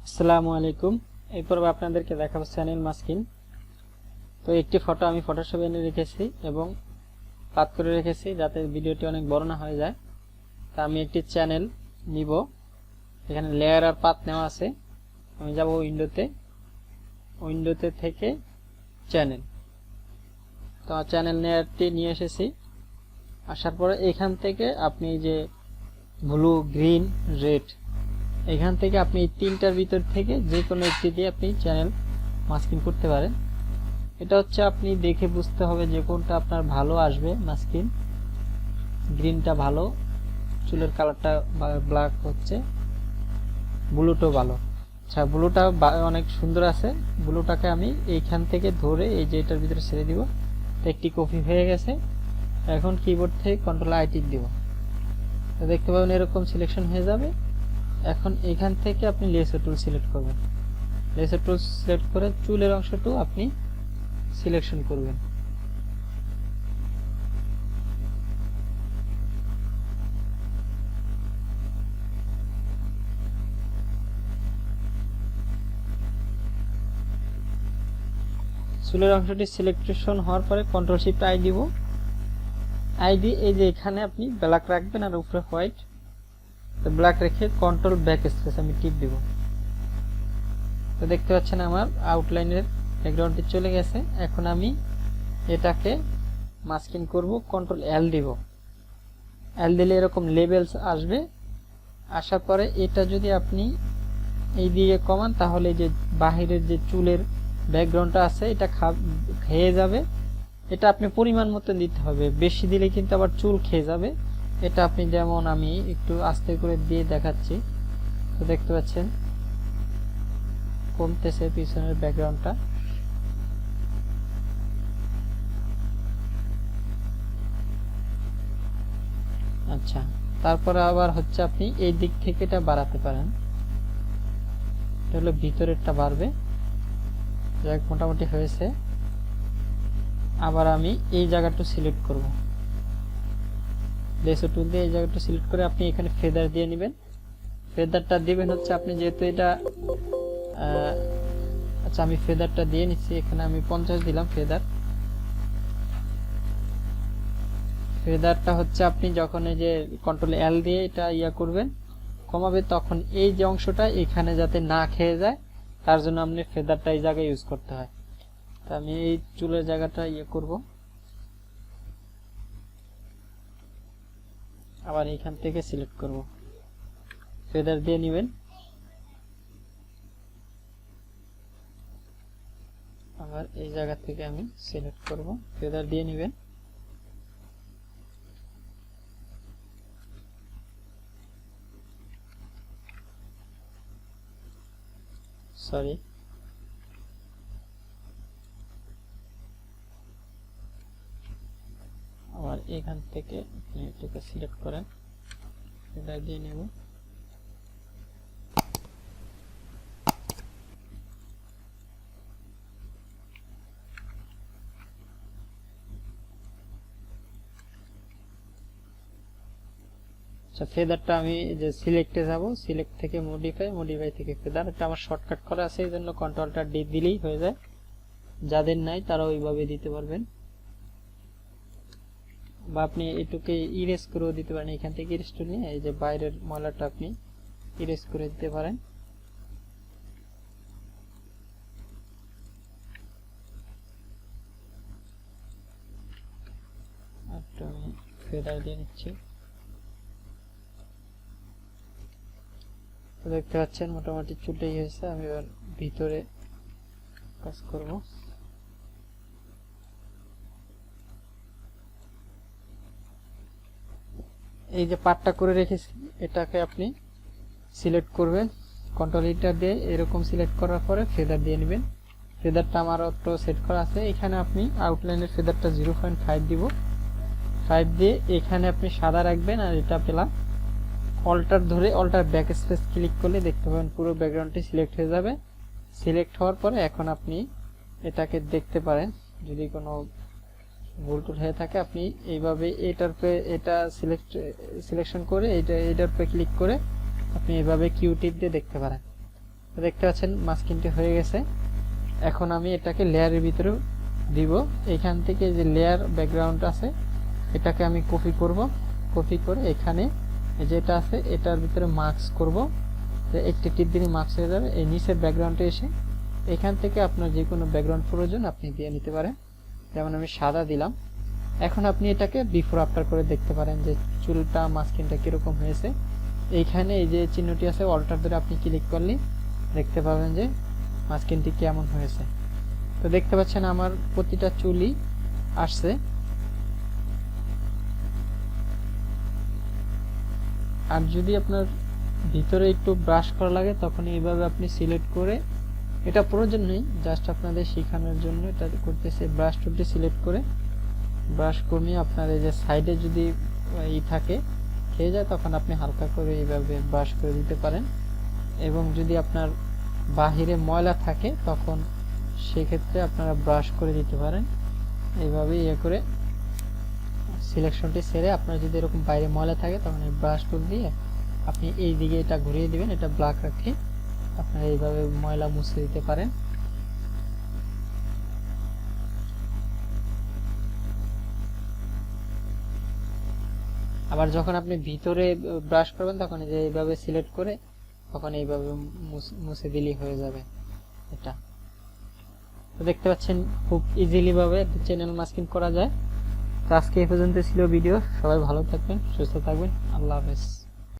আসসালামু আলাইকুম। এই পর্বে আপনাদেরকে দেখাবো চ্যানেল মাস্কিং। তো একটি ফটো আমি ফটোশপে এনে রেখেছি এবং পাত করে রেখেছি যাতে ভিডিওটি অনেক বড় না হয়ে যায়। তা আমি একটি চ্যানেল নিব, এখানে লেয়ার আর পাত নেওয়া আছে। আমি যাব উইন্ডোতে থেকে চ্যানেল। তো চ্যানেল লেয়ারটি নিয়ে এসেছি। আসার পরে এখান থেকে আপনি যে ব্লু, গ্রিন, রেড, এখান থেকে আপনি তিনটার ভিতর থেকে যে কোনো একটি দিয়ে আপনি চ্যানেল মাস্কিং করতে পারেন। এটা হচ্ছে আপনি দেখে বুঝতে হবে যে কোনটা আপনার ভালো আসবে মাস্কিং। গ্রিনটা ভালো, চুলের কালারটা ব্ল্যাক হচ্ছে, ব্লুটাও ভালো। আচ্ছা, ব্লুটা অনেক সুন্দর আছে। ব্লুটাকে আমি এইখান থেকে ধরে এই যে এটার ভিতরে ছেড়ে দিব। তো একটি কপি হয়ে গেছে। এখন কিবোর্ড থেকে কন্ট্রোল-আই টিপ দিব। তো দেখতে পাবেন এরকম সিলেকশন হয়ে যাবে। এখন এখান থেকে আপনি লেসার টুল সিলেক্ট করবেন। লেসার টুল সিলেক্ট করে চুলের অংশটু আপনি সিলেকশন করবেন। চুলের অংশটি সিলেকশন হওয়ার পরে কন্ট্রোল-শিফট-আই দিব। আই দিয়ে এই যে এখানে আপনি ব্ল্যাক রাখবেন আর উপরে হোয়াইট। তো ব্ল্যাক রেখে কন্ট্রোল-ব্যাক-স্পেস আমি টিপ দিব। তো দেখতে পাচ্ছেন আমার আউটলাইনের ব্যাকগ্রাউন্ডটি চলে গেছে। এখন আমি এটাকে মাস্কিং করব, কন্ট্রোল-এল দিব। এল দিলে এরকম লেবেলস আসবে। আসার পরে এটা যদি আপনি এই দিয়ে কমান তাহলে যে বাহিরের যে চুলের ব্যাকগ্রাউন্ডটা আছে এটা খেয়ে যাবে। এটা আপনি পরিমাণ মতো দিতে হবে, বেশি দিলে কিন্তু আবার চুল খেয়ে যাবে। এটা আপনি যেমন আমি একটু আস্তে করে দিয়ে দেখাচ্ছি। তো দেখতে পাচ্ছেন কমতেছে পিছনের ব্যাকগ্রাউন্ডটা। আচ্ছা, তারপরে আবার হচ্ছে আপনি এই দিক থেকে এটা বাড়াতে পারেন। এটা হলো ভিতরেরটা বাড়বে। যাক, মোটামুটি হয়েছে। আবার আমি এই জায়গাটা সিলেক্ট করব, লেসার টুল দিয়ে এই জায়গাটা সিলেক্ট করে আপনি এখানে ফেদার দিয়ে নেবেন। ফেদারটা দিবেন হচ্ছে আপনি যেহেতু এটা আচ্ছা, আমি ফেদারটা দিয়ে নিচ্ছি। এখানে আমি 50 দিলাম ফেদারটা হচ্ছে আপনি যখন এই যে কন্ট্রোল-এল দিয়ে এটা করবেন, কমাবে, তখন এই যে অংশটা এখানে যাতে না খেয়ে যায় তার জন্য আপনি ফেদারটা এই জায়গায় ইউজ করতে হয়। তো আমি এই চুলের জায়গাটা করব। আবার এখান থেকে সিলেক্ট করব, ফেদার দিয়ে নেবেন। আবার এই জায়গা থেকে আমি সিলেক্ট করব, ফেদার দিয়ে নেবেন। সরি, আবার এখান থেকে আপনি এটাকে সিলেক্ট করেন, ফেদার দিয়ে নেব। আচ্ছা, ফেদারটা আমি যে সিলেক্টে যাব, সিলেক্ট থেকে মডিফাই থেকে ফেদার। এটা আমার শর্টকাট করা আছে, এই জন্য কন্ট্রোলটা ডি দিলেই হয়ে যায়। যাদের নাই তারা ওইভাবে দিতে পারবেন, বা আপনি এটুকে ইরেজ করেও দিতে পারেন। এখান থেকে ইরেজ টুল নিয়ে এই যে বাইরের ময়লাটা আপনি ইরেজ করে দিতে পারেন। একটু আমি ফেদার দিয়ে নিচ্ছি। দেখতে পাচ্ছেন মোটামুটি চুলটাই হয়েছে। আমি এবার ভিতরে কাজ করব। এই যে পার্টটা করে রেখেছি এটাকে আপনি সিলেক্ট করবেন, কন্ট্রোল-ইটা দিয়ে এরকম সিলেক্ট করার পরে ফেদার দিয়ে নেবেন। ফেদারটা আমার অটো সেট করা আছে। এখানে আপনি আউটলাইনের ফেদারটা 0.5 দিব। 5 দিয়ে এখানে আপনি সাদা রাখবেন। আর এটা পেলাম অল্টার ধরে অল্টার ব্যাক স্পেস ক্লিক করলে দেখতে পাবেন পুরো ব্যাকগ্রাউন্ডটি সিলেক্ট হয়ে যাবে। সিলেক্ট হওয়ার পরে এখন আপনি এটাকে দেখতে পারেন, যদি কোনো ভুল টুল হয়ে থাকে আপনি এইভাবে এটা সিলেকশন করে এটার উপরে ক্লিক করে আপনি এইভাবে কিউ টিপ দিয়ে দেখতে পারেন। দেখতে পাচ্ছেন মাস্কিংটি হয়ে গেছে। এখন আমি এটাকে লেয়ারের ভিতরে দিব। এখান থেকে যে লেয়ার ব্যাকগ্রাউন্ড আছে এটাকে আমি কপি করব। কপি করে এখানে যেটা আছে এটার ভিতরে মার্কস করব। একটি টিপ দিলে মার্কস হয়ে যাবে। এই নিচের ব্যাকগ্রাউন্ডে এসে এখান থেকে আপনার যে কোনো ব্যাকগ্রাউন্ড প্রয়োজন আপনি দিয়ে নিতে পারেন। যেমন আমি সাদা দিলাম। এখন আপনি এটাকে বিফোর আফটার করে দেখতে পারেন যে চুলটা মাস্কিংটা কিরকম হয়েছে। এইখানে এই যে চিহ্নটি আছে অল্টার ধরে আপনি ক্লিক করলে দেখতে পাবেন যে মাস্কিংটি কেমন হয়েছে। তো দেখতে পাচ্ছেন আমার প্রতিটা চুলই আসছে। আর যদি আপনার ভিতরে একটু ব্রাশ করা লাগে তখন এইভাবে আপনি সিলেক্ট করে, এটা প্রয়োজন নেই, জাস্ট আপনাদের শেখানোর জন্য এটা করতেছে। ব্রাশ টুলটি সিলেক্ট করে ব্রাশ কমিয়ে আপনার এই যে সাইডে যদি থাকে খেয়ে যায় তখন আপনি হালকা করে এইভাবে ব্রাশ করে দিতে পারেন। এবং যদি আপনার বাহিরে ময়লা থাকে তখন সেক্ষেত্রে আপনারা ব্রাশ করে দিতে পারেন। এইভাবে করে সিলেকশনটি সেরে আপনার যদি এরকম বাইরে ময়লা থাকে তখন এই ব্রাশ টুল দিয়ে আপনি এই দিকে এটা ঘুরিয়ে দিবেন, এটা ব্ল্যাক রাখে আপনারা এইভাবে ময়লা মুছে দিতে পারেন। আবার যখন আপনি ভিতরে ব্রাশ করবেন তখন এই যে এইভাবে সিলেক্ট করে তখন এইভাবে মুছে দিলেই হয়ে যাবে এটা। তো দেখতে পাচ্ছেন খুব ইজিলি ভাবে চ্যানেল মাস্কিং করা যায়। তো আজকে এই পর্যন্ত ছিল ভিডিও। সবাই ভালো থাকবেন, সুস্থ থাকবেন। আল্লাহ হাফেজ।